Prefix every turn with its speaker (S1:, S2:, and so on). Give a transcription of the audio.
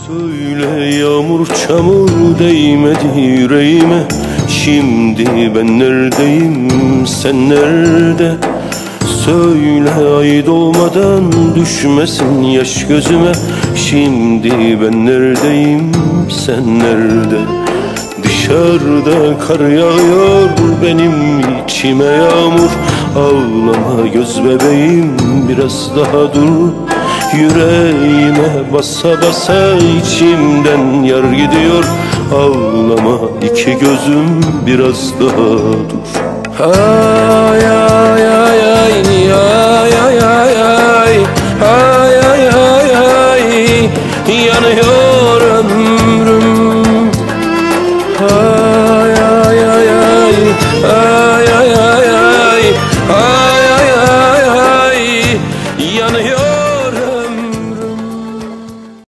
S1: Söyle yağmur çamur değmedi yüreğime. Şimdi ben neredeyim, sen nerede? Söyle ay doğmadan düşmesin yaş gözüme. Şimdi ben neredeyim, sen nerede? Dışarıda kar yağıyor, benim içime yağmur. Ağlama göz bebeğim, biraz daha dur. Yüreğime basa basa içimden yar gidiyor. Ağlama iki gözüm, biraz daha dur. Ay ay ay ay ay ay ay ay ay ay ay yanıyor.